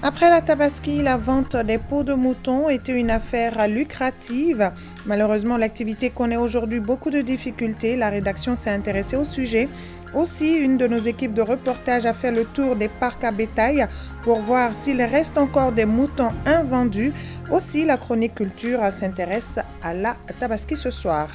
Après la Tabaski, la vente des peaux de mouton était une affaire lucrative. Malheureusement, l'activité connaît aujourd'hui beaucoup de difficultés. La rédaction s'est intéressée au sujet. Aussi, une de nos équipes de reportage a fait le tour des parcs à bétail pour voir s'il reste encore des moutons invendus. Aussi, la chronique culture s'intéresse à la Tabaski ce soir.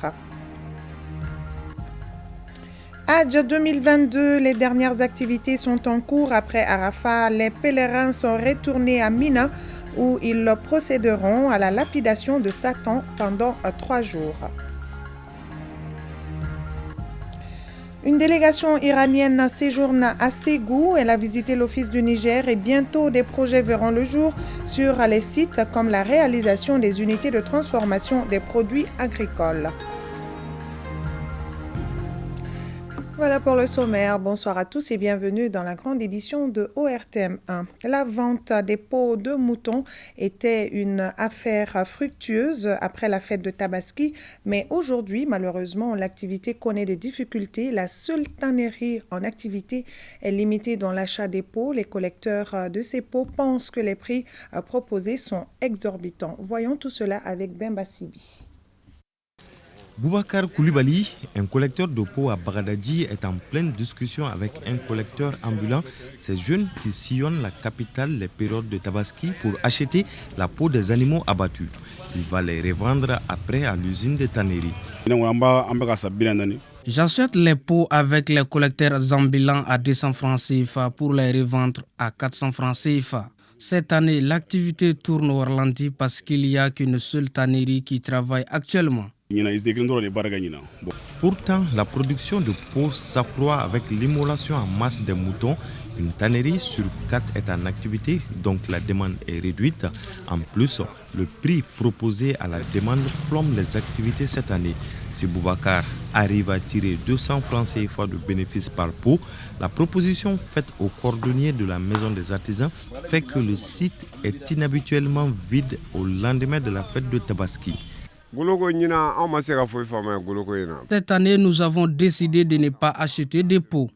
Hajj 2022, les dernières activités sont en cours. Après Arafat, les pèlerins sont retournés à Mina où ils procéderont à la lapidation de Satan pendant 3 jours. Une délégation iranienne séjourne à Ségou. Elle a visité l'Office du Niger et bientôt des projets verront le jour sur les sites comme la réalisation des unités de transformation des produits agricoles. Voilà pour le sommaire. Bonsoir à tous et bienvenue dans la grande édition de ORTM1. La vente des peaux de mouton était une affaire fructueuse après la fête de Tabaski, mais aujourd'hui, malheureusement, l'activité connaît des difficultés. La seule tannerie en activité est limitée dans l'achat des peaux. Les collecteurs de ces peaux pensent que les prix proposés sont exorbitants. Voyons tout cela avec Bemba Sibi. Boubacar Koulibaly, un collecteur de peau à Bagdadi, est en pleine discussion avec un collecteur ambulant. Ces jeunes qui sillonnent la capitale les périodes de Tabaski pour acheter la peau des animaux abattus. Il va les revendre après à l'usine de tannerie. J'achète les peaux avec les collecteurs ambulants à 200 francs CFA pour les revendre à 400 francs CFA. Cette année, l'activité tourne au ralenti parce qu'il n'y a qu'une seule tannerie qui travaille actuellement. Pourtant, la production de peau s'accroît avec l'immolation en masse des moutons. Une tannerie sur 4 est en activité, donc la demande est réduite. En plus, le prix proposé à la demande plombe les activités cette année. Si Boubacar arrive à tirer 200 francs CFA de bénéfices par peau, la proposition faite au cordonnier de la maison des artisans fait que le site est inhabituellement vide au lendemain de la fête de Tabaski. Cette année, nous avons décidé de ne pas acheter des peaux.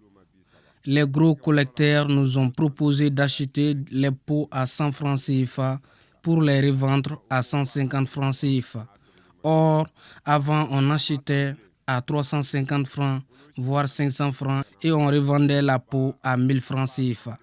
Les gros collecteurs nous ont proposé d'acheter les peaux à 100 francs CFA pour les revendre à 150 francs CFA. Or, avant, on achetait à 350 francs, voire 500 francs, et on revendait la peau à 1000 francs CFA.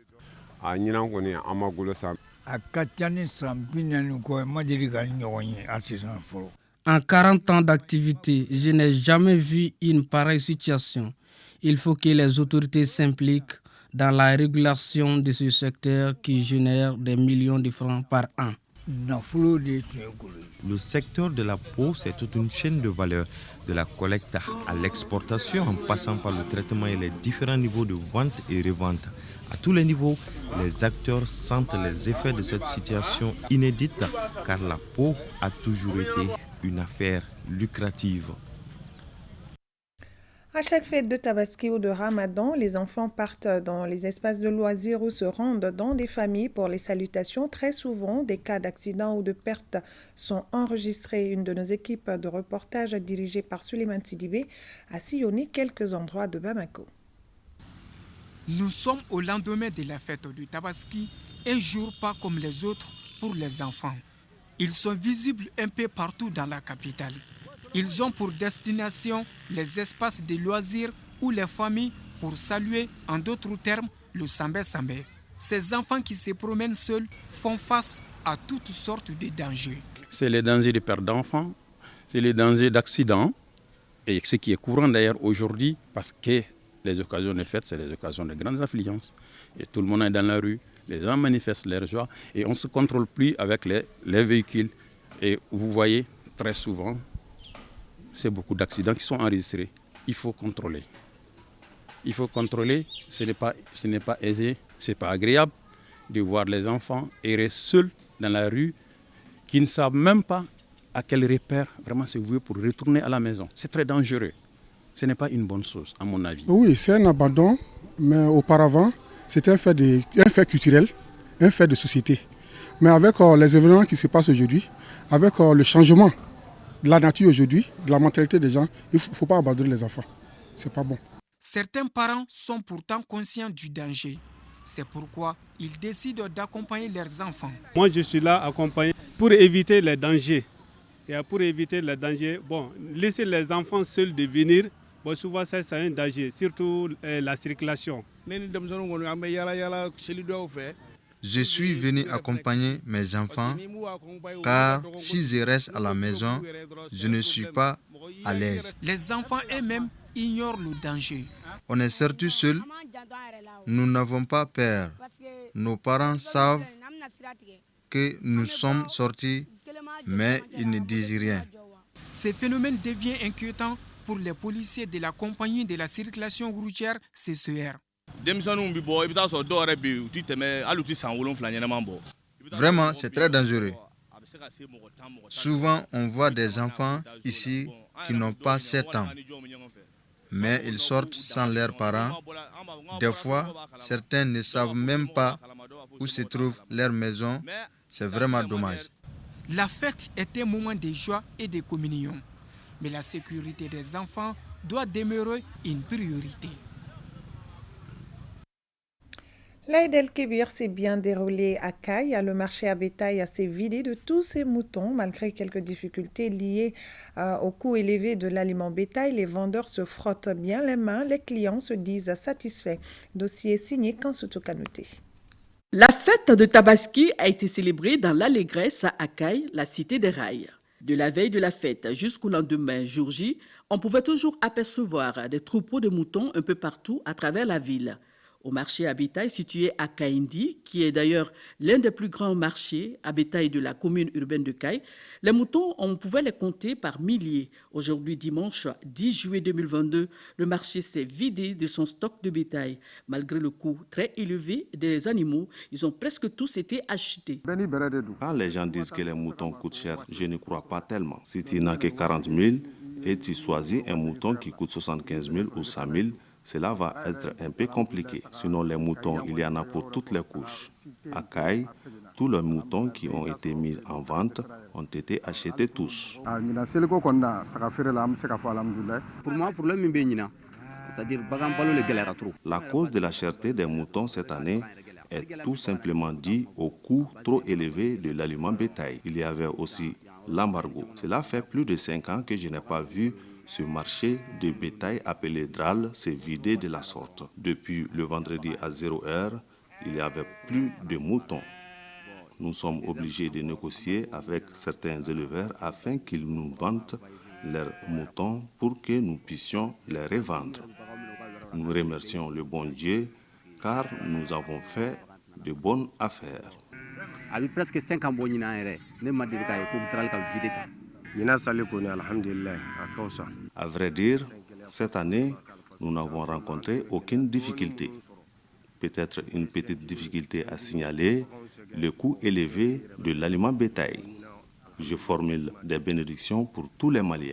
En 40 ans d'activité, je n'ai jamais vu une pareille situation. Il faut que les autorités s'impliquent dans la régulation de ce secteur qui génère des millions de francs par an. Le secteur de la peau, c'est toute une chaîne de valeur, de la collecte à l'exportation en passant par le traitement et les différents niveaux de vente et revente. À tous les niveaux, les acteurs sentent les effets de cette situation inédite car la peau a toujours été une affaire lucrative. À chaque fête de Tabaski ou de Ramadan, les enfants partent dans les espaces de loisirs ou se rendent dans des familles pour les salutations. Très souvent, des cas d'accidents ou de pertes sont enregistrés. Une de nos équipes de reportage dirigée par Suleiman Sidibé a sillonné quelques endroits de Bamako. Nous sommes au lendemain de la fête du Tabaski, un jour pas comme les autres pour les enfants. Ils sont visibles un peu partout dans la capitale. Ils ont pour destination les espaces de loisirs où les familles, pour saluer en d'autres termes le sambé-sambé. Ces enfants qui se promènent seuls font face à toutes sortes de dangers. C'est les dangers de perte d'enfants, c'est les dangers d'accidents, et ce qui est courant d'ailleurs aujourd'hui, parce que les occasions de fête, c'est les occasions de grandes affluences. Et tout le monde est dans la rue, les gens manifestent leur joie, et on ne se contrôle plus avec les véhicules. Et vous voyez, très souvent, c'est beaucoup d'accidents qui sont enregistrés. Il faut contrôler. Il faut contrôler, ce n'est pas aisé, ce n'est pas agréable de voir les enfants errer seuls dans la rue, qui ne savent même pas à quel repère vraiment se vouer pour retourner à la maison. C'est très dangereux. Ce n'est pas une bonne chose, à mon avis. Oui, c'est un abandon, mais auparavant, c'était un fait culturel, un fait de société. Mais avec les événements qui se passent aujourd'hui, avec le changement de la nature aujourd'hui, de la mentalité des gens, il ne faut pas abandonner les enfants. Ce n'est pas bon. Certains parents sont pourtant conscients du danger. C'est pourquoi ils décident d'accompagner leurs enfants. Moi, je suis là accompagné pour éviter les dangers. Et pour éviter les dangers, laisser les enfants seuls de venir, souvent ça, c'est un danger, surtout la circulation. Je suis venu accompagner mes enfants car si je reste à la maison, je ne suis pas à l'aise. Les enfants eux-mêmes ignorent le danger. On est sortis seuls, nous n'avons pas peur. Nos parents savent que nous sommes sortis, mais ils ne disent rien. Ce phénomène devient inquiétant pour les policiers de la compagnie de la circulation routière CCR. Vraiment, c'est très dangereux. Souvent, on voit des enfants ici qui n'ont pas 7 ans, mais ils sortent sans leurs parents. Des fois, certains ne savent même pas où se trouve leur maison. C'est vraiment dommage. La fête est un moment de joie et de communion, mais la sécurité des enfants doit demeurer une priorité. L'Aïd el-Kébir s'est bien déroulé à Caille. Le marché à bétail s'est vidé de tous ses moutons. Malgré quelques difficultés liées au coût élevé de l'aliment bétail, les vendeurs se frottent bien les mains. Les clients se disent satisfaits. Dossier signé Kansuto Kanouté. La fête de Tabaski a été célébrée dans l'allégresse à Caille, la cité des rails. De la veille de la fête jusqu'au lendemain, jour J, on pouvait toujours apercevoir des troupeaux de moutons un peu partout à travers la ville. Au marché à bétail situé à Kaindi, qui est d'ailleurs l'un des plus grands marchés à bétail de la commune urbaine de Caille, les moutons, on pouvait les compter par milliers. Aujourd'hui, dimanche 10 juillet 2022, le marché s'est vidé de son stock de bétail. Malgré le coût très élevé des animaux, ils ont presque tous été achetés. Quand les gens disent que les moutons coûtent cher, je ne crois pas tellement. Si tu n'as que 40 000 et tu choisis un mouton qui coûte 75 000 ou 100 000, cela va être un peu compliqué. Sinon, les moutons, il y en a pour toutes les couches. À Caille, tous les moutons qui ont été mis en vente ont été achetés tous. Pour moi, problème c'est-à-dire la cause de la cherté des moutons cette année est tout simplement due au coût trop élevé de l'aliment bétail. Il y avait aussi l'embargo. Cela fait plus de 5 ans que je n'ai pas vu ce marché de bétail appelé Dral s'est vidé de la sorte. Depuis le vendredi à 0h, il n'y avait plus de moutons. Nous sommes obligés de négocier avec certains éleveurs afin qu'ils nous vendent leurs moutons pour que nous puissions les revendre. Nous remercions le bon Dieu car nous avons fait de bonnes affaires. Avec presque 5 ans, à vrai dire, cette année, nous n'avons rencontré aucune difficulté. Peut-être une petite difficulté à signaler, le coût élevé de l'aliment bétail. Je formule des bénédictions pour tous les Maliens.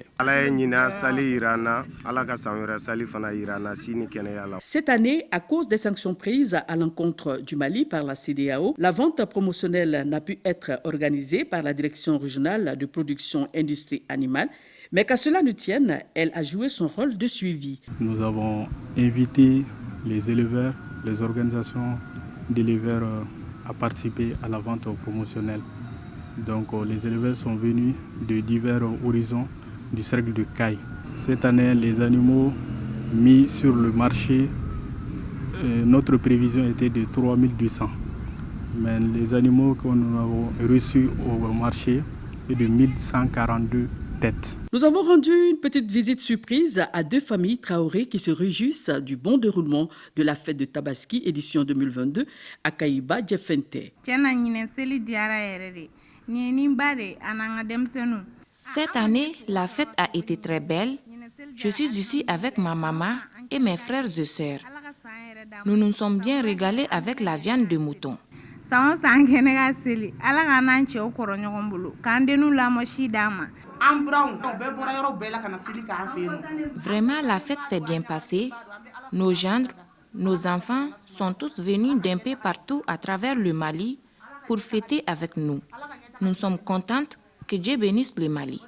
Cette année, à cause des sanctions prises à l'encontre du Mali par la CEDEAO, la vente promotionnelle n'a pu être organisée par la Direction régionale de production industrie animale, mais qu'à cela ne tienne, elle a joué son rôle de suivi. Nous avons invité les éleveurs, les organisations d'éleveurs à participer à la vente promotionnelle. Donc les éleveurs sont venus de divers horizons du cercle de Caille. Cette année, les animaux mis sur le marché, notre prévision était de 3200. Mais les animaux que nous avons reçus au marché est de 1142 têtes. Nous avons rendu une petite visite surprise à 2 familles Traoré qui se réjouissent du bon déroulement de la fête de Tabaski édition 2022 à Kaïba Djefente. Cette année, la fête a été très belle. Je suis ici avec ma maman et mes frères et sœurs. Nous nous sommes bien régalés avec la viande de mouton. Vraiment, la fête s'est bien passée. Nos gendres, nos enfants sont tous venus d'un peu partout à travers le Mali pour fêter avec nous. Nous sommes contentes que Dieu bénisse le Mali.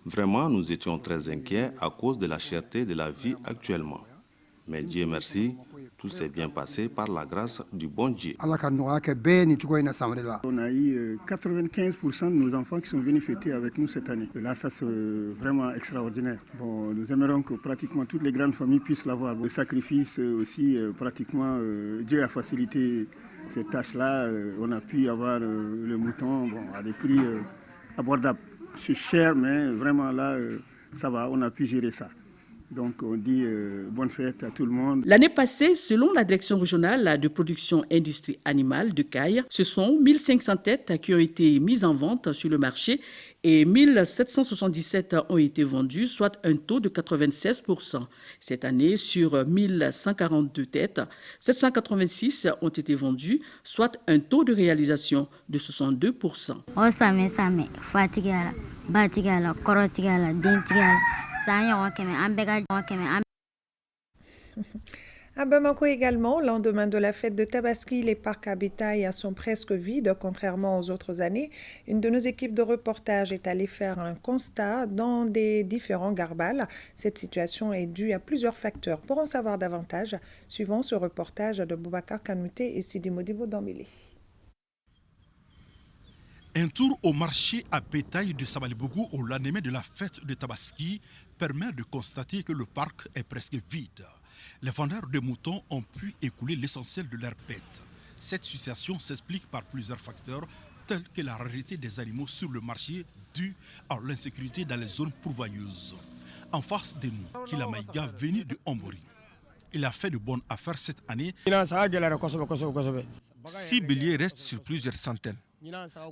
Vraiment, nous étions très inquiets à cause de la cherté de la vie actuellement. Mais Dieu merci, tout s'est bien passé par la grâce du bon Dieu. On a eu 95% de nos enfants qui sont venus fêter avec nous cette année. Et là, ça c'est vraiment extraordinaire. Bon, nous aimerions que pratiquement toutes les grandes familles puissent l'avoir. Le sacrifice aussi, pratiquement, Dieu a facilité cette tâche-là. On a pu avoir le mouton à des prix abordables. C'est cher, mais vraiment là, ça va, on a pu gérer ça. Donc on dit bonne fête à tout le monde. L'année passée, selon la direction régionale de production industrie animale de Caille, ce sont 1500 têtes qui ont été mises en vente sur le marché et 1777 ont été vendues, soit un taux de 96%. Cette année, sur 1142 têtes, 786 ont été vendues, soit un taux de réalisation de 62%. À Bamako également, au lendemain de la fête de Tabaski, les parcs à bétail sont presque vides, contrairement aux autres années. Une de nos équipes de reportage est allée faire un constat dans des différents garbales. Cette situation est due à plusieurs facteurs. Pour en savoir davantage, suivons ce reportage de Boubacar Kanouté et Sidi Modibo Dambélé. Un tour au marché à bétail de Sabalibougou au lendemain de la fête de Tabaski permet de constater que le parc est presque vide. Les vendeurs de moutons ont pu écouler l'essentiel de leurs bêtes. Cette situation s'explique par plusieurs facteurs tels que la rareté des animaux sur le marché due à l'insécurité dans les zones pourvoyeuses. En face de nous, Kila Maïga venu de Ombori. Il a fait de bonnes affaires cette année. 6 béliers restent sur plusieurs centaines.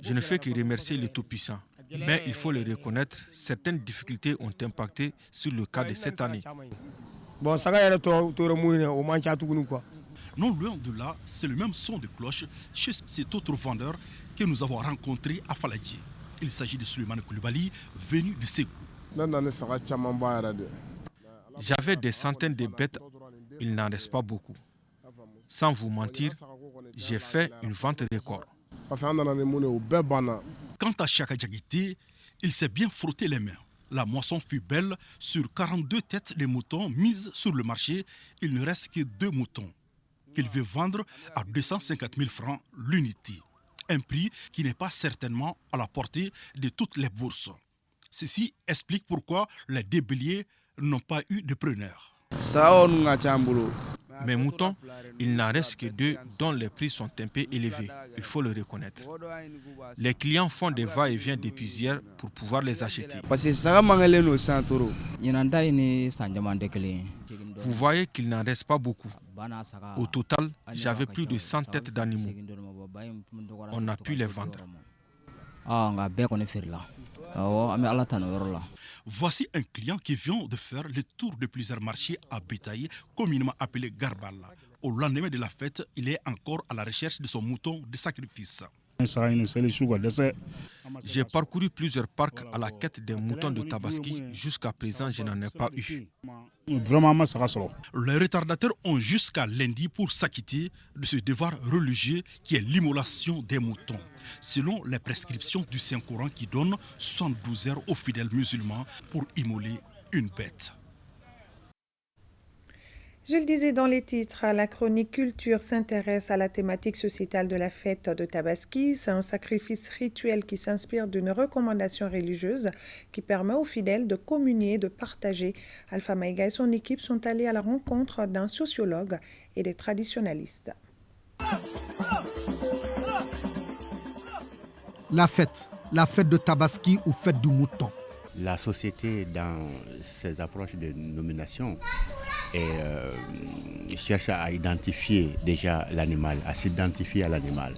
Je ne fais que remercier le Tout-Puissant. Mais il faut le reconnaître, certaines difficultés ont impacté sur le cas de cette année. Non loin de là, c'est le même son de cloche chez cet autre vendeur que nous avons rencontré à Faladji. Il s'agit de Suleiman Koulibaly, venu de Ségou. J'avais des centaines de bêtes, il n'en reste pas beaucoup. Sans vous mentir, j'ai fait une vente record. Quant à Chaka Diakité, il s'est bien frotté les mains. La moisson fut belle. Sur 42 têtes de moutons mises sur le marché, il ne reste que 2 moutons qu'il veut vendre à 250 000 francs l'unité. Un prix qui n'est pas certainement à la portée de toutes les bourses. Ceci explique pourquoi les 2 béliers n'ont pas eu de preneurs. Mes moutons, il n'en reste que 2 dont les prix sont un peu élevés, il faut le reconnaître. Les clients font des va-et-vient depuis hier pour pouvoir les acheter. Vous voyez qu'il n'en reste pas beaucoup. Au total, j'avais plus de 100 têtes d'animaux. On a pu les vendre. Voici un client qui vient de faire le tour de plusieurs marchés à bétail, communément appelé Garbala. Au lendemain de la fête, il est encore à la recherche de son mouton de sacrifice. J'ai parcouru plusieurs parcs à la quête des moutons de Tabaski. Jusqu'à présent, je n'en ai pas eu. Les retardataires ont jusqu'à lundi pour s'acquitter de ce devoir religieux qui est l'immolation des moutons. Selon les prescriptions du Saint-Coran qui donne 72 heures aux fidèles musulmans pour immoler une bête. Je le disais dans les titres, la chronique culture s'intéresse à la thématique sociétale de la fête de Tabaski. C'est un sacrifice rituel qui s'inspire d'une recommandation religieuse qui permet aux fidèles de communier, de partager. Alpha Maïga et son équipe sont allés à la rencontre d'un sociologue et des traditionalistes. La fête de Tabaski ou fête du mouton. La société, dans ses approches de nomination, cherche à identifier déjà l'animal, à s'identifier à l'animal.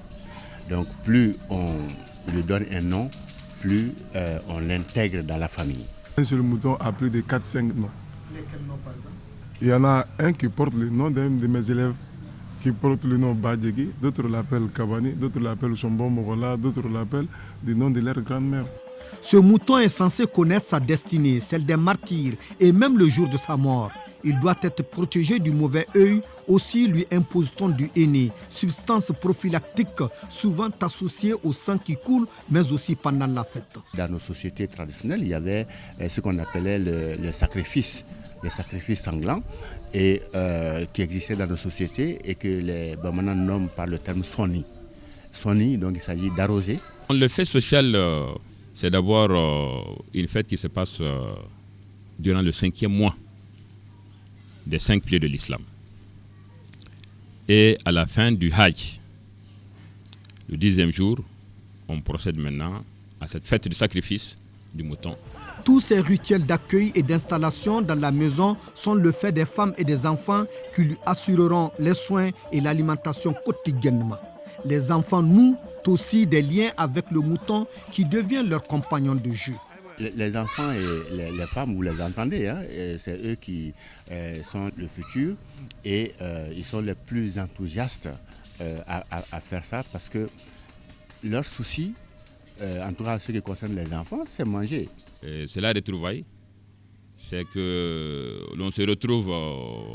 Donc plus on lui donne un nom, plus on l'intègre dans la famille. Un seul mouton a plus de 4-5 noms. Lesquels noms par exemple? Il y en a un qui porte le nom d'un de mes élèves, qui porte le nom Badjegi, d'autres l'appellent Kabani, d'autres l'appellent Chombo Morola, d'autres l'appellent du nom de leur grand-mère. Ce mouton est censé connaître sa destinée, celle des martyrs et même le jour de sa mort. Il doit être protégé du mauvais œil. Aussi lui impose-t-on du henné, substance prophylactique souvent associée au sang qui coule, mais aussi pendant la fête. Dans nos sociétés traditionnelles, il y avait ce qu'on appelait le sacrifice, les sacrifices sanglants, et qui existaient dans nos sociétés et que les Bamana nomment par le terme soni. Soni, donc il s'agit d'arroser. Le fait social, c'est d'abord une fête qui se passe durant le 5e mois des 5 piliers de l'islam. Et à la fin du Hajj, le 10e jour, on procède maintenant à cette fête de sacrifice du mouton. Tous ces rituels d'accueil et d'installation dans la maison sont le fait des femmes et des enfants qui lui assureront les soins et l'alimentation quotidiennement. Les enfants nouent aussi des liens avec le mouton qui devient leur compagnon de jeu. Les enfants et les femmes, vous les entendez, hein, c'est eux qui sont le futur et ils sont les plus enthousiastes à faire ça parce que leur souci, en tout cas ce qui concerne les enfants, c'est manger. C'est la retrouvaille, c'est que l'on se retrouve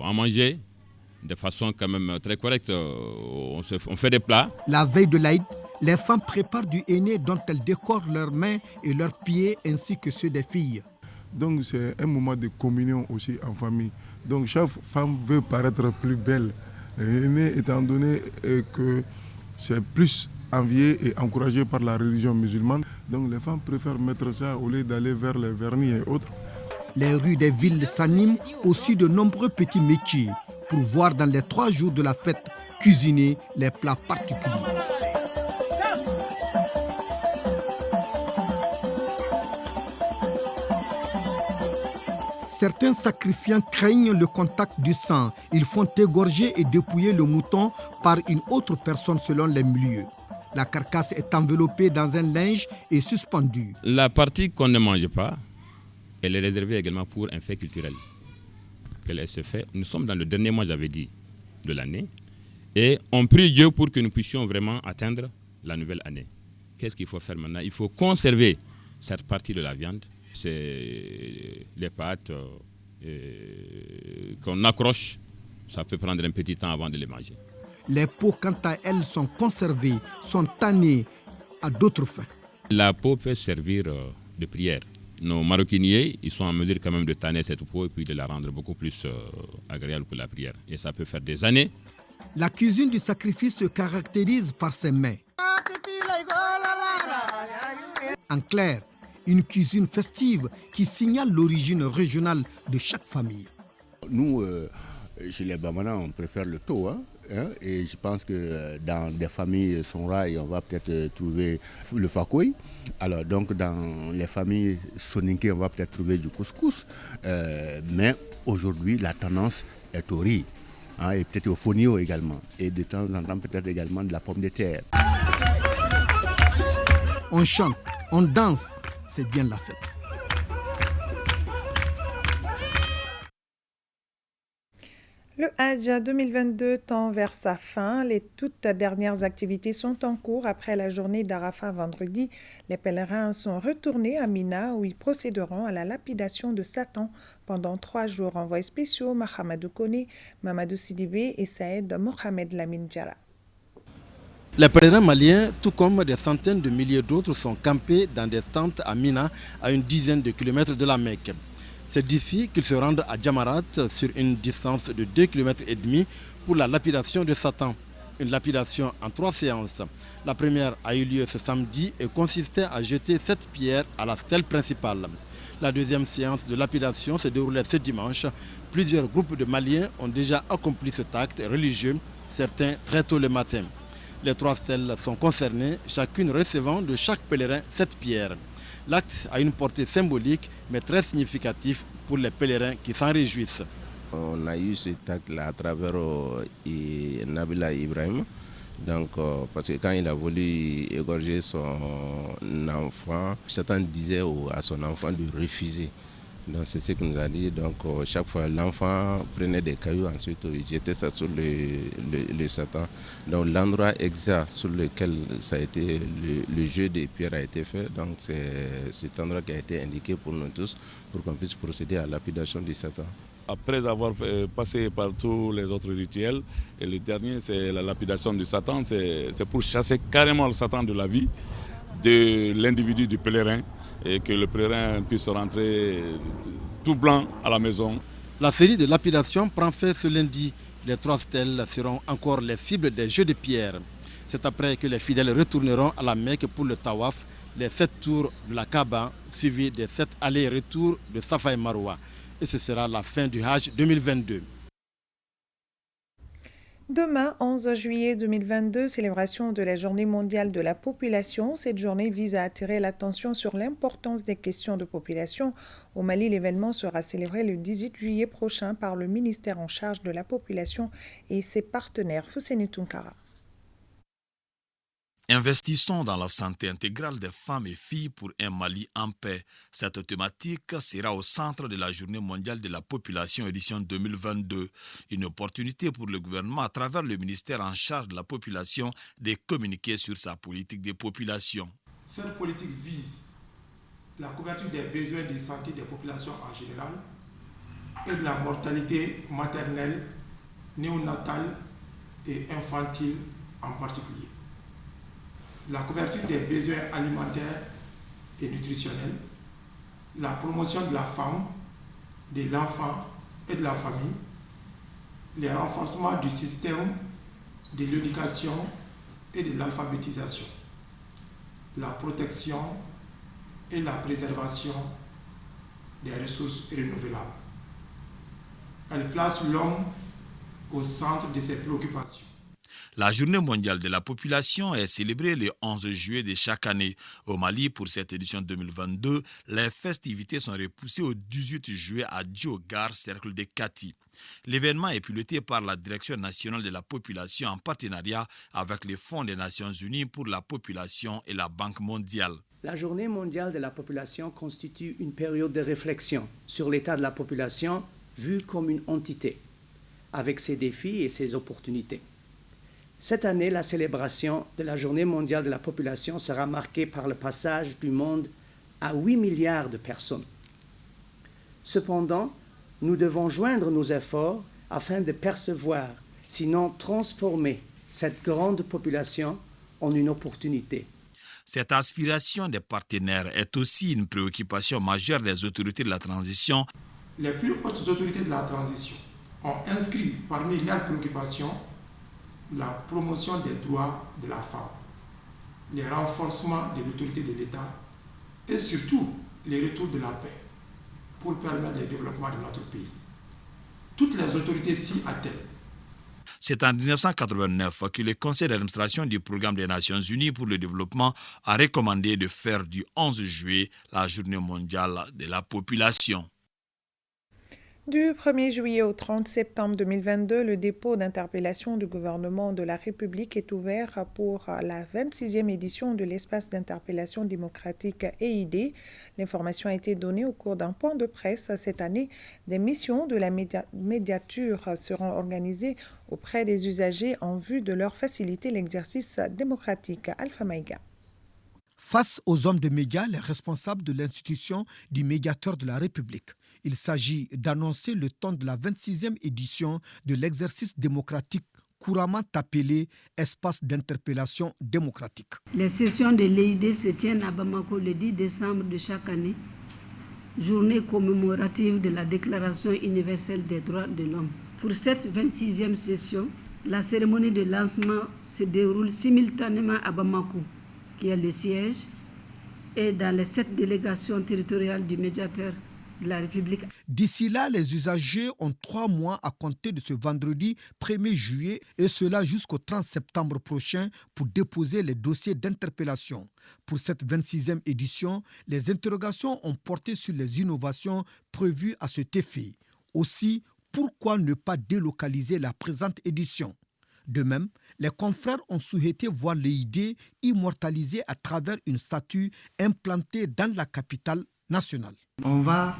à manger de façon quand même très correcte. On fait des plats. La veille de l'Aïd, les femmes préparent du henné dont elles décorent leurs mains et leurs pieds ainsi que ceux des filles. Donc c'est un moment de communion aussi en famille. Donc chaque femme veut paraître plus belle. Henné étant donné que c'est plus envié et encouragé par la religion musulmane. Donc les femmes préfèrent mettre ça au lieu d'aller vers les vernis et autres. Les rues des villes s'animent aussi de nombreux petits métiers pour voir dans les 3 jours de la fête cuisiner les plats particuliers. Certains sacrifiants craignent le contact du sang. Ils font égorger et dépouiller le mouton par une autre personne selon les milieux. La carcasse est enveloppée dans un linge et suspendue. La partie qu'on ne mange pas, elle est réservée également pour un fait culturel. Quel se fait? Nous sommes dans le dernier mois, j'avais dit, de l'année. Et on prie Dieu pour que nous puissions vraiment atteindre la nouvelle année. Qu'est-ce qu'il faut faire maintenant? Il faut conserver cette partie de la viande. C'est les pâtes qu'on accroche. Ça peut prendre un petit temps avant de les manger. Les peaux, quant à elles, sont conservées, sont tannées à d'autres fins. La peau peut servir de prière. Nos maroquiniers, ils sont en mesure quand même de tanner cette peau et puis de la rendre beaucoup plus agréable pour la prière. Et ça peut faire des années. La cuisine du sacrifice se caractérise par ses mains. En clair, une cuisine festive qui signale l'origine régionale de chaque famille. Nous, chez les Bamana, on préfère le taux. Et je pense que dans des familles Sonraï, on va peut-être trouver le fakoui. Alors donc dans les familles soninké, on va peut-être trouver du couscous. Mais aujourd'hui, la tendance est au riz. Et peut-être au fonio également. Et de temps en temps, peut-être également de la pomme de terre. On chante, on danse, c'est bien la fête. Le Hajj 2022 tend vers sa fin. Les toutes dernières activités sont en cours après la journée d'Arafat vendredi. Les pèlerins sont retournés à Mina où ils procéderont à la lapidation de Satan pendant 3 jours. Envoyés spéciaux Mahamadou Kone, Mamadou Sidibé et Saïd Mohamed Lamine Diarra. Les pèlerins maliens, tout comme des centaines de milliers d'autres, sont campés dans des tentes à Mina, à une dizaine de kilomètres de la Mecque. C'est d'ici qu'ils se rendent à Djamarat sur une distance de 2,5 km pour la lapidation de Satan. Une lapidation en 3 séances. La première a eu lieu ce samedi et consistait à jeter 7 pierres à la stèle principale. La deuxième séance de lapidation se déroulait ce dimanche. Plusieurs groupes de Maliens ont déjà accompli cet acte religieux, certains très tôt le matin. Les 3 stèles sont concernées, chacune recevant de chaque pèlerin 7 pierres. L'acte a une portée symbolique, mais très significatif pour les pèlerins qui s'en réjouissent. On a eu cet acte-là à travers Nabila Ibrahim. Donc, parce que quand il a voulu égorger son enfant, Satan disait à son enfant de refuser. Donc c'est ce qu'il nous a dit. Donc chaque fois l'enfant prenait des cailloux, ensuite il jetait ça sur le Satan. Donc l'endroit exact sur lequel ça a été le jeu des pierres a été fait. Donc c'est cet endroit qui a été indiqué pour nous tous pour qu'on puisse procéder à la lapidation du Satan. Après avoir passé par tous les autres rituels, et le dernier c'est la lapidation du Satan, c'est pour chasser carrément le Satan de la vie, de l'individu, du pèlerin, et que le pèlerin puisse rentrer tout blanc à la maison. La série de lapidation prend fin ce lundi. Les 3 stèles seront encore les cibles des jeux de pierre. C'est après que les fidèles retourneront à la Mecque pour le tawaf, les 7 tours de la Kaaba, suivis des 7 allers-retours de Safa et Marwa. Et ce sera la fin du Hajj 2022. Demain, 11 juillet 2022, célébration de la Journée mondiale de la population. Cette journée vise à attirer l'attention sur l'importance des questions de population. Au Mali, l'événement sera célébré le 18 juillet prochain par le ministère en charge de la population et ses partenaires. Fousseni Tunkara. Investissons dans la santé intégrale des femmes et filles pour un Mali en paix. Cette thématique sera au centre de la Journée mondiale de la population édition 2022. Une opportunité pour le gouvernement à travers le ministère en charge de la population de communiquer sur sa politique de population. Cette politique vise la couverture des besoins de santé des populations en général et de la mortalité maternelle, néonatale et infantile en particulier. La couverture des besoins alimentaires et nutritionnels, la promotion de la femme, de l'enfant et de la famille, le renforcement du système de l'éducation et de l'alphabétisation, la protection et la préservation des ressources renouvelables. Elle place l'homme au centre de ses préoccupations. La Journée mondiale de la population est célébrée le 11 juillet de chaque année. Au Mali, pour cette édition 2022, les festivités sont repoussées au 18 juillet à Diogar, cercle de Kati. L'événement est piloté par la Direction nationale de la population en partenariat avec le Fonds des Nations unies pour la population et la Banque mondiale. La Journée mondiale de la population constitue une période de réflexion sur l'état de la population vue comme une entité, avec ses défis et ses opportunités. Cette année, la célébration de la Journée mondiale de la population sera marquée par le passage du monde à 8 milliards de personnes. Cependant, nous devons joindre nos efforts afin de percevoir, sinon transformer cette grande population en une opportunité. Cette aspiration des partenaires est aussi une préoccupation majeure des autorités de la transition. Les plus hautes autorités de la transition ont inscrit parmi leurs préoccupations la promotion des droits de la femme, le renforcement de l'autorité de l'État et surtout le retour de la paix pour permettre le développement de notre pays. Toutes les autorités s'y attellent. C'est en 1989 que le Conseil d'administration du Programme des Nations Unies pour le développement a recommandé de faire du 11 juillet la Journée mondiale de la population. Du 1er juillet au 30 septembre 2022, le dépôt d'interpellation du gouvernement de la République est ouvert pour la 26e édition de l'espace d'interpellation démocratique EID. L'information a été donnée au cours d'un point de presse. Cette année, des missions de la médiature seront organisées auprès des usagers en vue de leur faciliter l'exercice démocratique. Alpha Maïga. Face aux hommes de médias, les responsables de l'institution du médiateur de la République, il s'agit d'annoncer le temps de la 26e édition de l'exercice démocratique couramment appelé espace d'interpellation démocratique. Les sessions de l'EID se tiennent à Bamako le 10 décembre de chaque année, journée commémorative de la Déclaration universelle des droits de l'homme. Pour cette 26e session, la cérémonie de lancement se déroule simultanément à Bamako, qui est le siège, et dans les 7 délégations territoriales du médiateur de la République. D'ici là, les usagers ont 3 mois à compter de ce vendredi 1er juillet et cela jusqu'au 30 septembre prochain pour déposer les dossiers d'interpellation. Pour cette 26e édition, les interrogations ont porté sur les innovations prévues à cet effet. Aussi, pourquoi ne pas délocaliser la présente édition ? De même, les confrères ont souhaité voir l'EID immortalisée à travers une statue implantée dans la capitale nationale. On va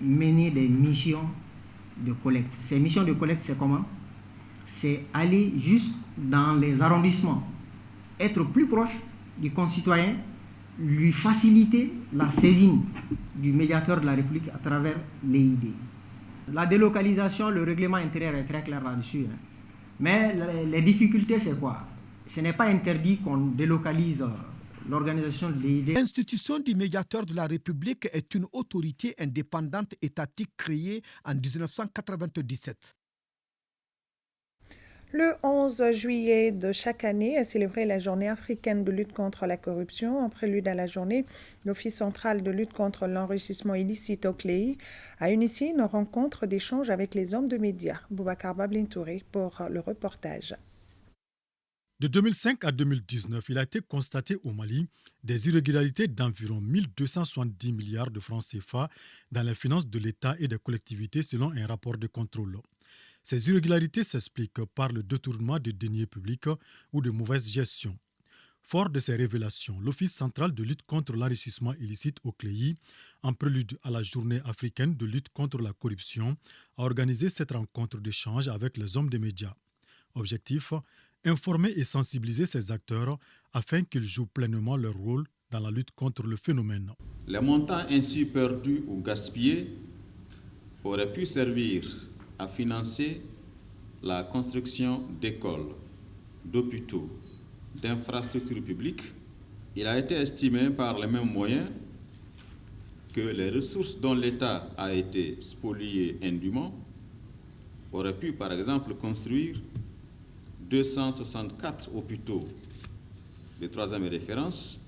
mener des missions de collecte. Ces missions de collecte, c'est comment ? C'est aller juste dans les arrondissements, être plus proche du concitoyen, lui faciliter la saisine du médiateur de la République à travers l'EID. La délocalisation, le règlement intérieur est très clair là-dessus. Mais les difficultés, c'est quoi? Ce n'est pas interdit qu'on délocalise l'organisation de l'ID. L'institution du médiateur de la République est une autorité indépendante étatique créée en 1997. Le 11 juillet de chaque année est célébrée la journée africaine de lutte contre la corruption. En prélude à la journée, l'Office central de lutte contre l'enrichissement illicite au CLEI a initié une rencontre d'échange avec les hommes de médias. Boubacar Bablin-Touré pour le reportage. De 2005 à 2019, il a été constaté au Mali des irrégularités d'environ 1270 milliards de francs CFA dans les finances de l'État et des collectivités selon un rapport de contrôle. Ces irrégularités s'expliquent par le détournement de deniers publics ou de mauvaise gestion. Fort de ces révélations, l'Office central de lutte contre l'enrichissement illicite au CLEI, en prélude à la journée africaine de lutte contre la corruption, a organisé cette rencontre d'échange avec les hommes des médias. Objectif, informer et sensibiliser ces acteurs afin qu'ils jouent pleinement leur rôle dans la lutte contre le phénomène. Les montants ainsi perdus ou gaspillés auraient pu servir à financer la construction d'écoles, d'hôpitaux, d'infrastructures publiques. Il a été estimé par les mêmes moyens que les ressources dont l'État a été spolié indûment auraient pu, par exemple, construire 264 hôpitaux de troisième référence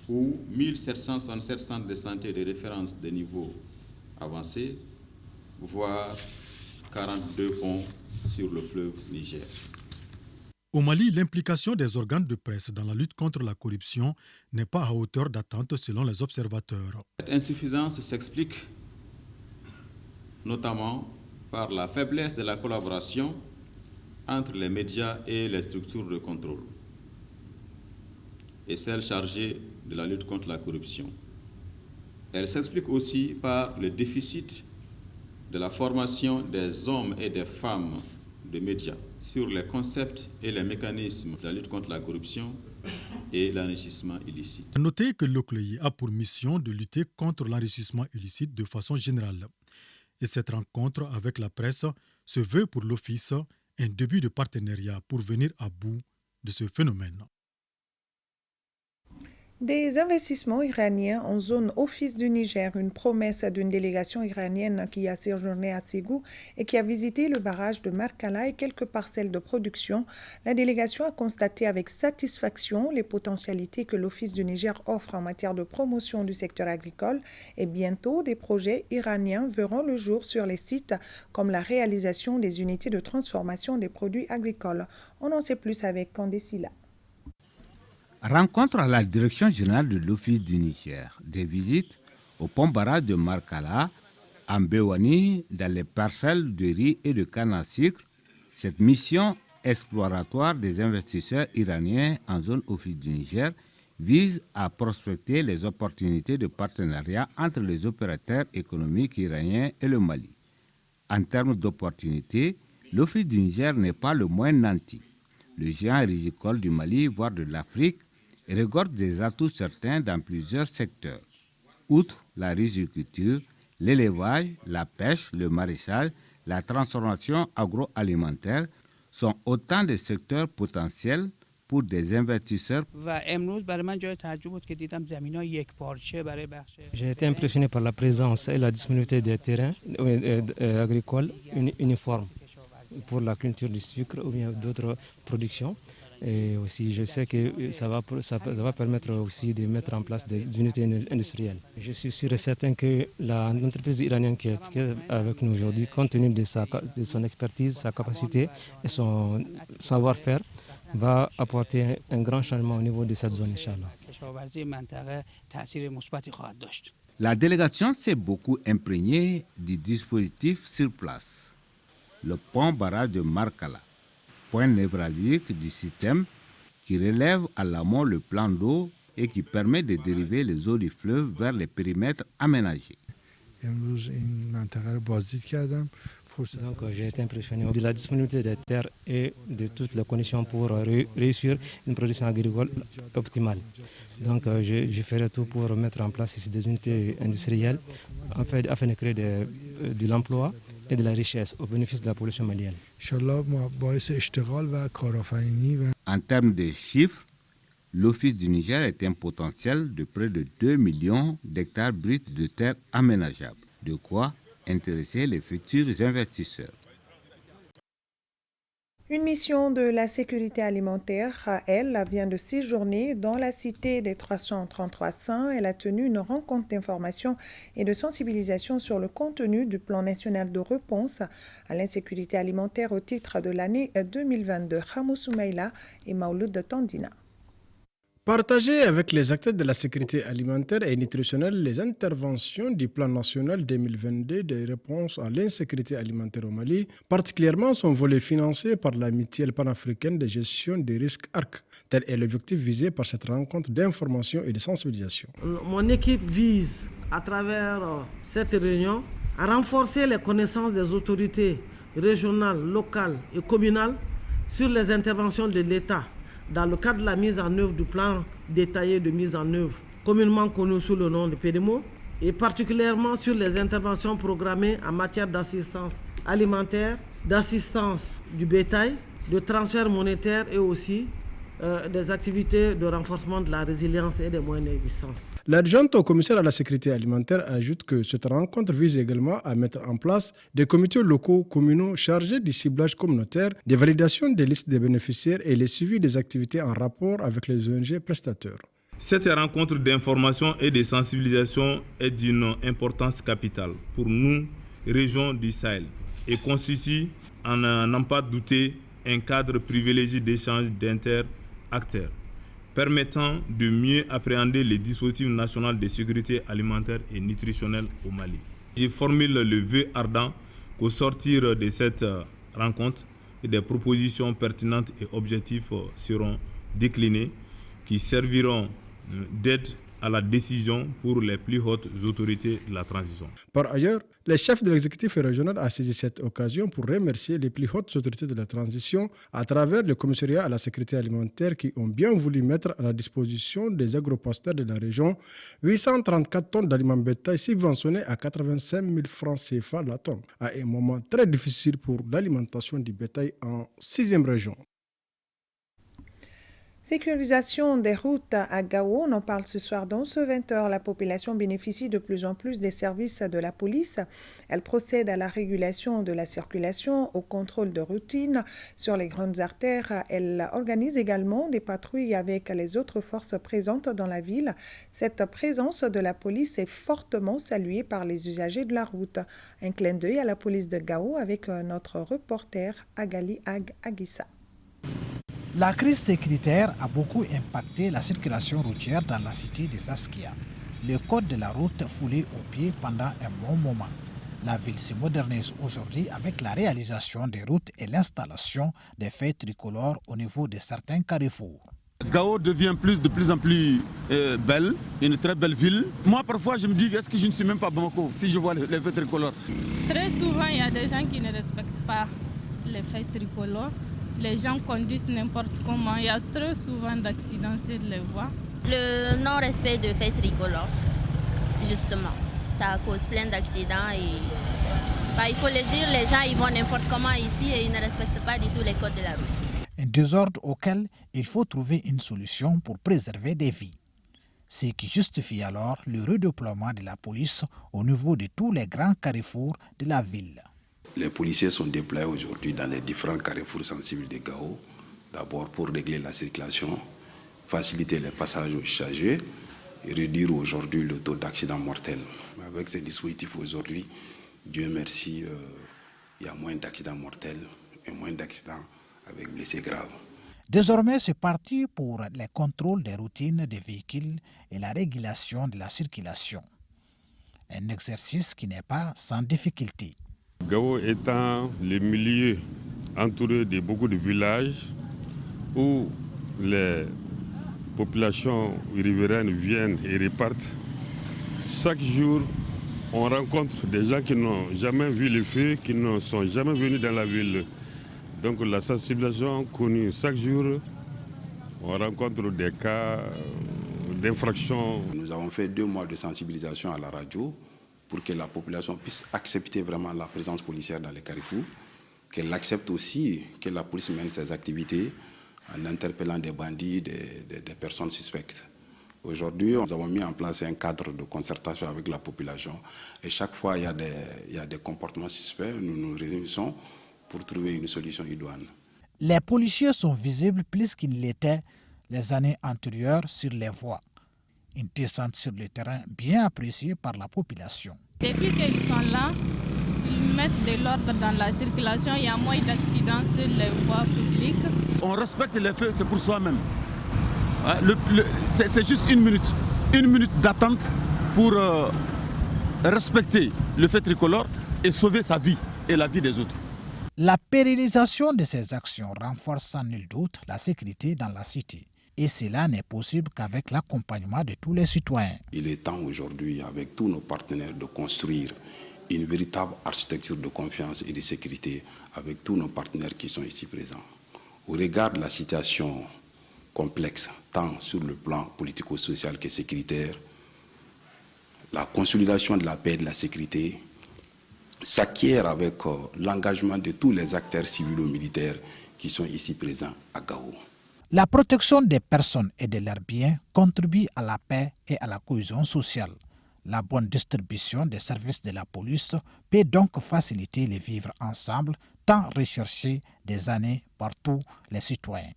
ou 1767 centres de santé de référence de niveau avancé, voire 42 ponts sur le fleuve Niger. Au Mali, l'implication des organes de presse dans la lutte contre la corruption n'est pas à hauteur d'attente selon les observateurs. Cette insuffisance s'explique notamment par la faiblesse de la collaboration entre les médias et les structures de contrôle et celles chargées de la lutte contre la corruption. Elle s'explique aussi par le déficit de la formation des hommes et des femmes de médias sur les concepts et les mécanismes de la lutte contre la corruption et l'enrichissement illicite. Notez que le CLEI a pour mission de lutter contre l'enrichissement illicite de façon générale. Et cette rencontre avec la presse se veut pour l'Office un début de partenariat pour venir à bout de ce phénomène. Des investissements iraniens en zone Office du Niger, une promesse d'une délégation iranienne qui a séjourné à Ségou et qui a visité le barrage de Markala et quelques parcelles de production. La délégation a constaté avec satisfaction les potentialités que l'Office du Niger offre en matière de promotion du secteur agricole et bientôt des projets iraniens verront le jour sur les sites comme la réalisation des unités de transformation des produits agricoles. On en sait plus avec Kandesila. Rencontre à la direction générale de l'Office du Niger, des visites au pont barrage de Markala, en Bewani, dans les parcelles de riz et de canne à sucre. Cette mission exploratoire des investisseurs iraniens en zone Office du Niger vise à prospecter les opportunités de partenariat entre les opérateurs économiques iraniens et le Mali. En termes d'opportunités, l'Office du Niger n'est pas le moins nanti. Le géant agricole du Mali, voire de l'Afrique, regorge des atouts certains dans plusieurs secteurs. Outre la riziculture, l'élevage, la pêche, le maraîchage, la transformation agroalimentaire sont autant de secteurs potentiels pour des investisseurs. J'ai été impressionné par la présence et la disponibilité des terrains agricoles uniformes pour la culture du sucre ou bien d'autres productions. Et aussi, je sais que ça va permettre aussi de mettre en place des unités industrielles. Je suis sûr et certain que l'entreprise iranienne qui est avec nous aujourd'hui, compte tenu de son expertise, sa capacité et son savoir-faire, va apporter un grand changement au niveau de cette zone, Inch'Allah. La délégation s'est beaucoup imprégnée du dispositif sur place. Le pont barrage de Markala, point névralgique du système qui relève à l'amont le plan d'eau et qui permet de dériver les eaux du fleuve vers les périmètres aménagés. Donc j'ai été impressionné de la disponibilité des terres et de toutes les conditions pour réussir une production agricole optimale. Donc je ferai tout pour mettre en place ici des unités industrielles afin de créer de l'emploi et de la richesse au bénéfice de la population malienne. En termes de chiffres, l'Office du Niger est un potentiel de près de 2 millions d'hectares bruts de terres aménageables, de quoi intéresser les futurs investisseurs. Une mission de la sécurité alimentaire, elle, vient de séjourner dans la cité des 333 saints. Elle a tenu une rencontre d'information et de sensibilisation sur le contenu du plan national de réponse à l'insécurité alimentaire au titre de l'année 2022. Hamou Soumaïla et Maouloud Tandina. Partager avec les acteurs de la sécurité alimentaire et nutritionnelle les interventions du plan national 2022 des réponses à l'insécurité alimentaire au Mali, particulièrement son volet financé par la mutuelle panafricaine de gestion des risques ARC. Tel est l'objectif visé par cette rencontre d'information et de sensibilisation. Mon équipe vise, à travers cette réunion, à renforcer les connaissances des autorités régionales, locales et communales sur les interventions de l'État dans le cadre de la mise en œuvre du plan détaillé de mise en œuvre, communément connu sous le nom de PDMO, et particulièrement sur les interventions programmées en matière d'assistance alimentaire, d'assistance du bétail, de transfert monétaire et aussi des activités de renforcement de la résilience et des moyens d'existence. L'adjointe au commissaire à la sécurité alimentaire ajoute que cette rencontre vise également à mettre en place des comités locaux communaux chargés du ciblage communautaire, des validations des listes des bénéficiaires et le suivi des activités en rapport avec les ONG prestateurs. Cette rencontre d'information et de sensibilisation est d'une importance capitale pour nous, région du Sahel, et constitue, en n'en pas douter, un cadre privilégié d'échange d'inter-acteurs, permettant de mieux appréhender les dispositifs nationaux de sécurité alimentaire et nutritionnelle au Mali. Je formule le vœu ardent qu'au sortir de cette rencontre, des propositions pertinentes et objectives seront déclinées qui serviront d'aide à la décision pour les plus hautes autorités de la transition. Par ailleurs, le chef de l'exécutif régional a saisi cette occasion pour remercier les plus hautes autorités de la transition à travers le commissariat à la sécurité alimentaire qui ont bien voulu mettre à la disposition des agropasteurs de la région 834 tonnes d'aliments bétail subventionnés à 85 000 francs CFA la tonne, à un moment très difficile pour l'alimentation du bétail en 6e région. Sécurisation des routes à Gao, on en parle ce soir dans ce 20h. La population bénéficie de plus en plus des services de la police. Elle procède à la régulation de la circulation, au contrôle de routine sur les grandes artères. Elle organise également des patrouilles avec les autres forces présentes dans la ville. Cette présence de la police est fortement saluée par les usagers de la route. Un clin d'œil à la police de Gao avec notre reporter Agali Agissa. La crise sécuritaire a beaucoup impacté la circulation routière dans la cité des Askia. Le code de la route foulé au pied pendant un bon moment. La ville se modernise aujourd'hui avec la réalisation des routes et l'installation des feux tricolores au niveau de certains carrefours. Gao devient de plus en plus belle, une très belle ville. Moi, parfois, je me dis, est-ce que je ne suis même pas Bamako si je vois les feux tricolores? Très souvent, il y a des gens qui ne respectent pas les feux tricolores. Les gens conduisent n'importe comment. Il y a très souvent d'accidents sur les voies. Le non-respect de feux tricolores, justement, ça cause plein d'accidents. Et il faut le dire, les gens ils vont n'importe comment ici et ils ne respectent pas du tout les codes de la route. Un désordre auquel il faut trouver une solution pour préserver des vies. Ce qui justifie alors le redéploiement de la police au niveau de tous les grands carrefours de la ville. Les policiers sont déployés aujourd'hui dans les différents carrefours sensibles de Gao, d'abord pour régler la circulation, faciliter les passages aux usagers et réduire aujourd'hui le taux d'accidents mortels. Avec ces dispositifs aujourd'hui, Dieu merci, il y a moins d'accidents mortels et moins d'accidents avec blessés graves. Désormais, c'est parti pour les contrôles des routines des véhicules et la régulation de la circulation. Un exercice qui n'est pas sans difficulté. Gao étant le milieu entouré de beaucoup de villages où les populations riveraines viennent et repartent, chaque jour On rencontre des gens qui n'ont jamais vu le feu, qui ne sont jamais venus dans la ville. Donc la sensibilisation continue chaque jour. On rencontre des cas d'infraction. Nous avons fait 2 mois de sensibilisation à la radio pour que la population puisse accepter vraiment la présence policière dans les carrefours, qu'elle accepte aussi que la police mène ses activités en interpellant des bandits, des personnes suspectes. Aujourd'hui, nous avons mis en place un cadre de concertation avec la population et chaque fois il y a des comportements suspects, nous nous réunissons pour trouver une solution idoine. Les policiers sont visibles plus qu'ils l'étaient les années antérieures sur les voies. Une descente sur le terrain bien appréciée par la population. Depuis qu'ils sont là, ils mettent de l'ordre dans la circulation, il y a moins d'accidents sur les voies publiques. On respecte les feux, c'est pour soi-même. C'est juste une minute d'attente pour respecter le feu tricolore et sauver sa vie et la vie des autres. La pérennisation de ces actions renforce sans nul doute la sécurité dans la cité. Et cela n'est possible qu'avec l'accompagnement de tous les citoyens. Il est temps aujourd'hui, avec tous nos partenaires, de construire une véritable architecture de confiance et de sécurité avec tous nos partenaires qui sont ici présents. Au regard de la situation complexe, tant sur le plan politico-social que sécuritaire, la consolidation de la paix et de la sécurité s'acquiert avec l'engagement de tous les acteurs civilo-militaires qui sont ici présents à Gao. La protection des personnes et de leurs biens contribue à la paix et à la cohésion sociale. La bonne distribution des services de la police peut donc faciliter le vivre ensemble tant recherché des années par tous les citoyens.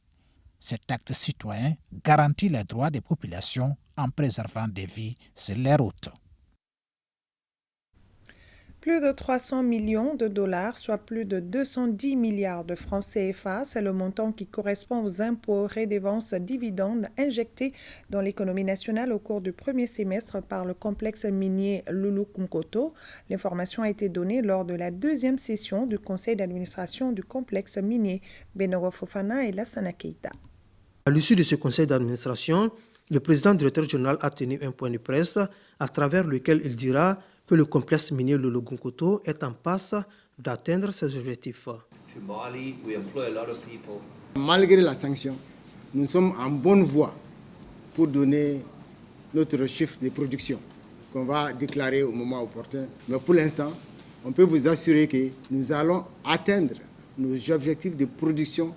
Cet acte citoyen garantit les droits des populations en préservant des vies sur les routes. Plus de 300 millions de dollars, soit plus de 210 milliards de francs CFA, c'est le montant qui correspond aux impôts, redevances, dividendes injectés dans l'économie nationale au cours du premier semestre par le complexe minier Loulo-Kounkoto. L'information a été donnée lors de la 2e session du conseil d'administration du complexe minier. Benoro Fofana et Lassana Keita. À l'issue de ce conseil d'administration, le président directeur général a tenu un point de presse à travers lequel il dira que le complexe minier Loulo-Kounkoto est en passe d'atteindre ses objectifs. Malgré la sanction, nous sommes en bonne voie pour donner notre chiffre de production qu'on va déclarer au moment opportun. Mais pour l'instant, on peut vous assurer que nous allons atteindre nos objectifs de production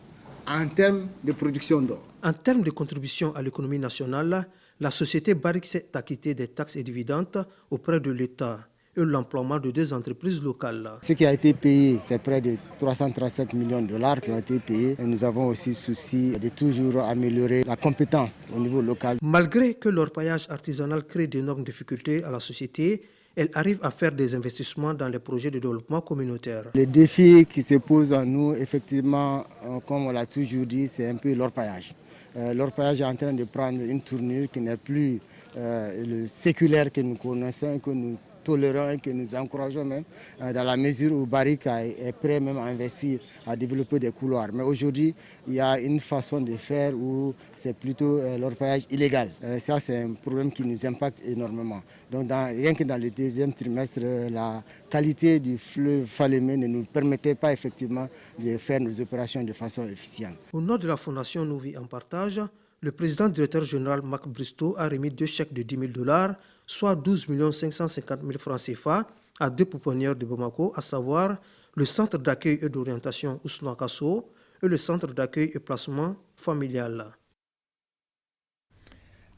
en termes de production d'or. En termes de contribution à l'économie nationale, la société Barrick s'est acquittée des taxes et dividendes auprès de l'État et l'emploiement de 2 entreprises locales. Ce qui a été payé, c'est près de 337 millions de dollars qui ont été payés. Et nous avons aussi souci de toujours améliorer la compétence au niveau local. Malgré que l'orpaillage artisanal crée d'énormes difficultés à la société, elle arrive à faire des investissements dans les projets de développement communautaire. Les défis qui se posent à nous, effectivement, comme on l'a toujours dit, c'est un peu l'orpaillage. L'orpaillage est en train de prendre une tournure qui n'est plus le séculaire que nous connaissons, que nous tolérons et que nous encourageons même, dans la mesure où Barrick est prêt même à investir, à développer des couloirs. Mais aujourd'hui, il y a une façon de faire où c'est plutôt l'orpaillage illégal. Ça, c'est un problème qui nous impacte énormément. Donc rien que dans le 2e trimestre, la qualité du fleuve Falémé ne nous permettait pas effectivement de faire nos opérations de façon efficiente. Au nom de la Fondation Nous Vies en Partage, le président directeur général Marc Bristow a remis 2 chèques de 10 000 $, soit 12 550 000 francs CFA, à 2 pouponnières de Bamako, à savoir le centre d'accueil et d'orientation Ousnoakasso et le centre d'accueil et placement familial.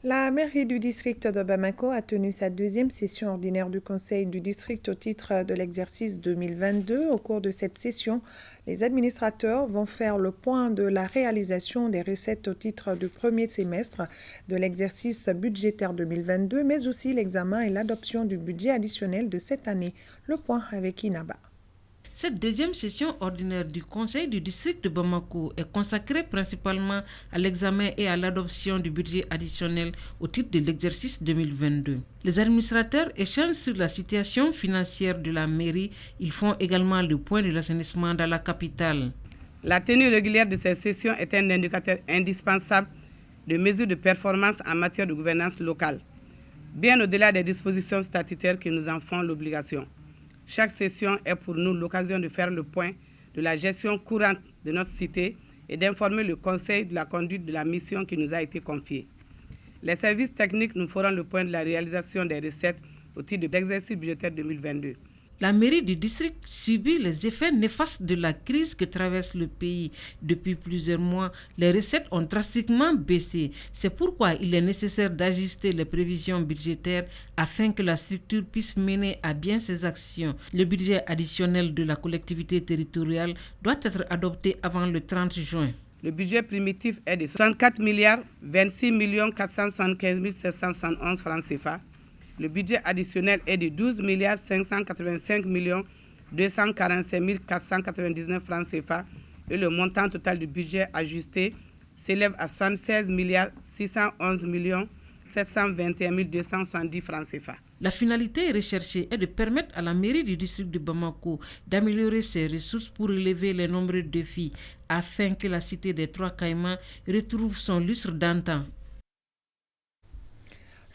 La mairie du district de Bamako a tenu sa 2e session ordinaire du conseil du district au titre de l'exercice 2022. Au cours de cette session, les administrateurs vont faire le point de la réalisation des recettes au titre du premier semestre de l'exercice budgétaire 2022, mais aussi l'examen et l'adoption du budget additionnel de cette année. Le point avec Inaba. Cette 2e session ordinaire du Conseil du district de Bamako est consacrée principalement à l'examen et à l'adoption du budget additionnel au titre de l'exercice 2022. Les administrateurs échangent sur la situation financière de la mairie. Ils font également le point de l'assainissement dans la capitale. La tenue régulière de ces sessions est un indicateur indispensable de mesures de performance en matière de gouvernance locale. bien au-delà des dispositions statutaires qui nous en font l'obligation. Chaque session est pour nous l'occasion de faire le point de la gestion courante de notre cité et d'informer le Conseil de la conduite de la mission qui nous a été confiée. Les services techniques nous feront le point de la réalisation des recettes au titre de l'exercice budgétaire 2022. La mairie du district subit les effets néfastes de la crise que traverse le pays. Depuis plusieurs mois, les recettes ont drastiquement baissé. C'est pourquoi il est nécessaire d'ajuster les prévisions budgétaires afin que la structure puisse mener à bien ses actions. Le budget additionnel de la collectivité territoriale doit être adopté avant le 30 juin. Le budget primitif est de 64 milliards 26 475 771 francs CFA. Le budget additionnel est de 12 milliards 585 245 499 francs CFA et le montant total du budget ajusté s'élève à 76 milliards 611 721 270 francs CFA. La finalité recherchée est de permettre à la mairie du district de Bamako d'améliorer ses ressources pour relever les nombreux défis afin que la cité des Trois Caïmans retrouve son lustre d'antan.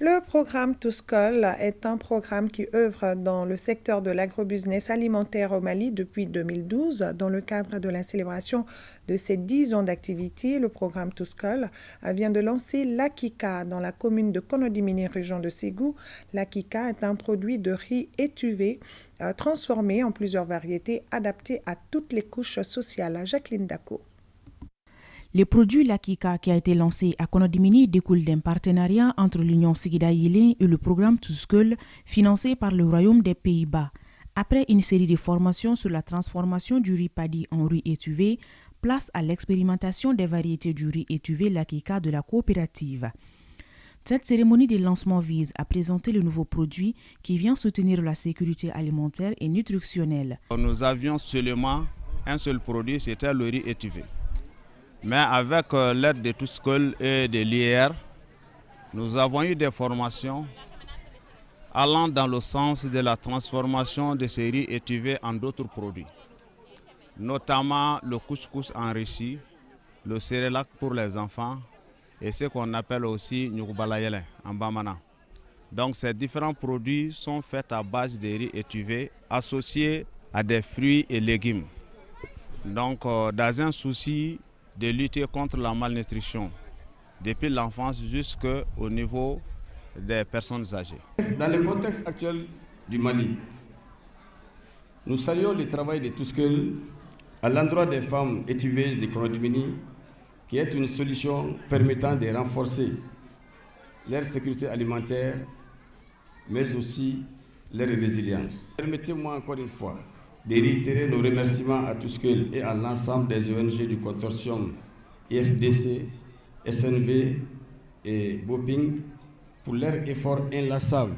Le programme Touskol est un programme qui œuvre dans le secteur de l'agrobusiness alimentaire au Mali depuis 2012. Dans le cadre de la célébration de ses 10 ans d'activité, le programme Touskol vient de lancer l'Akika dans la commune de Konodimini, région de Ségou. L'Akika est un produit de riz étuvé transformé en plusieurs variétés adaptées à toutes les couches sociales. Jacqueline Dako. Le produit L'Akika qui a été lancé à Konodimini découle d'un partenariat entre l'Union Sigida Yélé et le programme Touskol financé par le Royaume des Pays-Bas. Après une série de formations sur la transformation du riz paddy en riz étuvé, place à l'expérimentation des variétés du riz étuvé L'Akika de la coopérative. Cette cérémonie de lancement vise à présenter le nouveau produit qui vient soutenir la sécurité alimentaire et nutritionnelle. Nous avions seulement un seul produit, c'était le riz étuvé. Mais avec l'aide de Touskol et de l'IR, nous avons eu des formations allant dans le sens de la transformation de ces riz étuvés en d'autres produits, notamment le couscous enrichi, le cérélac pour les enfants et ce qu'on appelle aussi Nyukubalayele en Bamana. Donc ces différents produits sont faits à base de riz étuvé associés à des fruits et légumes. Donc dans un souci de lutter contre la malnutrition, depuis l'enfance jusqu'au niveau des personnes âgées. Dans le contexte actuel du Mali, nous saluons le travail de Touskol à l'endroit des femmes étuveuses de Konodimini, qui est une solution permettant de renforcer leur sécurité alimentaire, mais aussi leur résilience. Permettez-moi encore une fois de réitérer nos remerciements à Touskol et à l'ensemble des ONG du consortium IFDC, SNV et Boping pour leur effort inlassable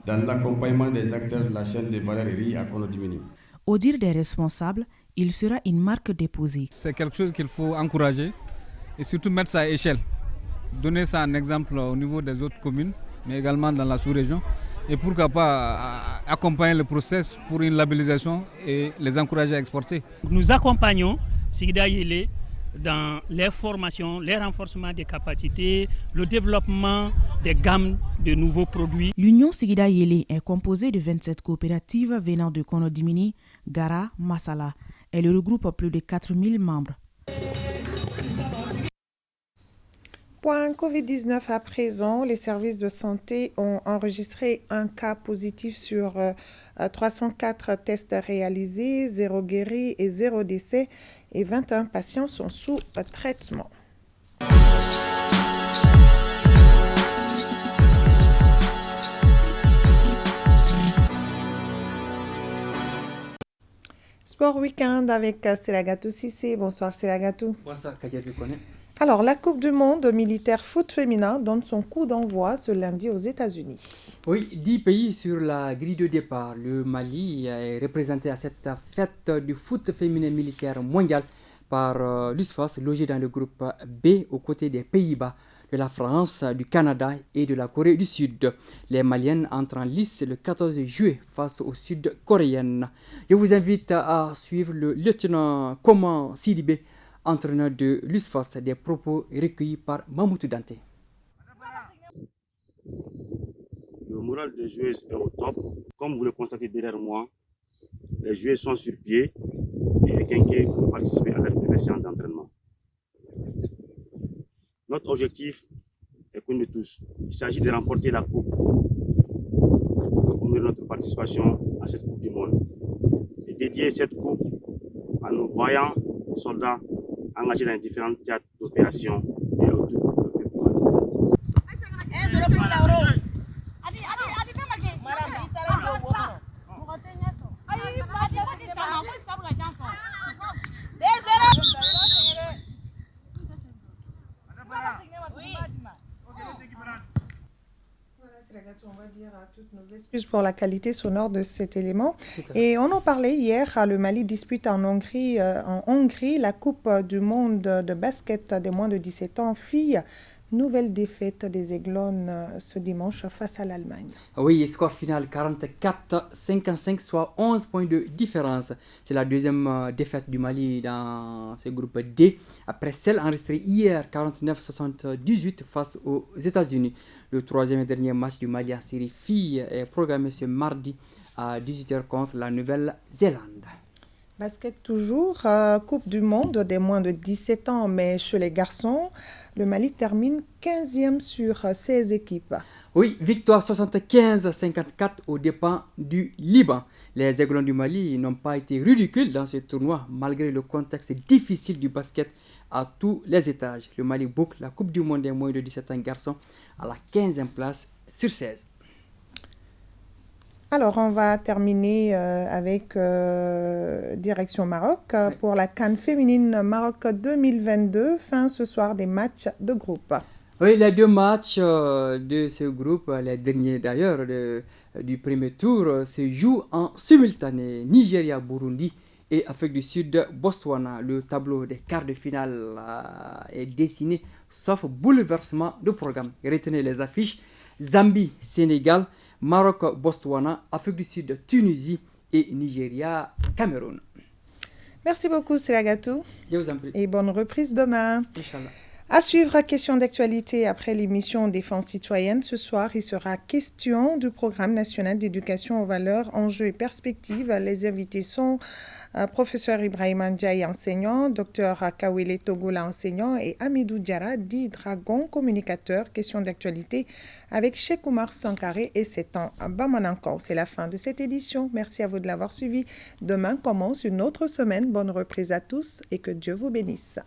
dans l'accompagnement des acteurs de la chaîne de valeur riz à Konodimini. Au dire des responsables, il sera une marque déposée. C'est quelque chose qu'il faut encourager et surtout mettre ça à échelle. Donner ça en exemple au niveau des autres communes, mais également dans la sous-région. Et pourquoi pas accompagner le process pour une labellisation et les encourager à exporter. Nous accompagnons Sigida Yélé dans les formations, les renforcements des capacités, le développement des gammes de nouveaux produits. L'Union Sigida Yélé est composée de 27 coopératives venant de Konodimini, Gara, Massala. Elle regroupe plus de 4000 membres. Point Covid-19 à présent, les services de santé ont enregistré un cas positif sur 304 tests réalisés, 0 guéri et 0 décès et 21 patients sont sous traitement. Sport Week-end avec Seragatou Sissé. Bonsoir Seragatou. Bonsoir Kadiatou Kone. Alors, la Coupe du monde militaire foot féminin donne son coup d'envoi ce lundi aux États-Unis. Oui, 10 pays sur la grille de départ. Le Mali est représenté à cette fête du foot féminin militaire mondial par l'USFAS, logé dans le groupe B aux côtés des Pays-Bas, de la France, du Canada et de la Corée du Sud. Les Maliennes entrent en lice le 14 juillet face aux Sud-Coréennes. Je vous invite à suivre le lieutenant Koman Sidibé, entraîneur de l'USFAS, des propos recueillis par Mamoutou Dante. Le moral des joueuses est au top. Comme vous le constatez derrière moi, les joueuses sont sur pied et quinqués pour participer à leur première séance d'entraînement. Notre objectif est connu de tous. Il s'agit de remporter la coupe pour honorer notre participation à cette Coupe du Monde et dédier cette coupe à nos vaillants soldats engagés dans les différents théâtres d'opération et autour du peuple. On va dire à toutes nos excuses pour la qualité sonore de cet élément. Et on en parlait hier, le Mali dispute en Hongrie la Coupe du monde de basket des moins de 17 ans filles. Nouvelle défaite des Aiglones ce dimanche face à l'Allemagne. Oui, score final 44-55, soit 11 points de différence. C'est la deuxième défaite du Mali dans ce groupe D, après celle enregistrée hier 49-78 face aux États-Unis. Le troisième et dernier match du Mali en série filles est programmé ce mardi à 18h contre la Nouvelle-Zélande. Basket toujours, Coupe du monde des moins de 17 ans, mais chez les garçons, le Mali termine 15e sur 16 équipes. Oui, victoire 75-54 aux dépens du Liban. Les Aiglons du Mali n'ont pas été ridicules dans ce tournoi, malgré le contexte difficile du basket à tous les étages. Le Mali boucle la Coupe du monde des moins de 17 ans garçons à la 15e place sur 16. Alors, on va terminer avec direction Maroc pour la CAN féminine Maroc 2022. Fin ce soir des matchs de groupe. Oui, les deux matchs de ce groupe, les derniers d'ailleurs du premier tour, se jouent en simultané. Nigeria-Burundi et Afrique du Sud-Botswana. Le tableau des quarts de finale est dessiné, sauf bouleversement de programme. Retenez les affiches. Zambie-Sénégal, Maroc-Botswana, Afrique du Sud, Tunisie et Nigeria-Cameroun. Merci beaucoup, Siragatou. Je vous en prie. Et bonne reprise demain. Inch'Allah. À suivre, question d'actualité après l'émission Défense citoyenne. Ce soir, il sera question du programme national d'éducation aux valeurs, enjeux et perspectives. Les invités sont professeur Ibrahima Ndiaye, enseignant, docteur Kawele Togola, enseignant, et Amidou Diara, dit Dragon, communicateur. Question d'actualité avec Cheikh Oumar Sankaré et 7 ans à Bamanankan. C'est la fin de cette édition. Merci à vous de l'avoir suivi. Demain commence une autre semaine. Bonne reprise à tous et que Dieu vous bénisse.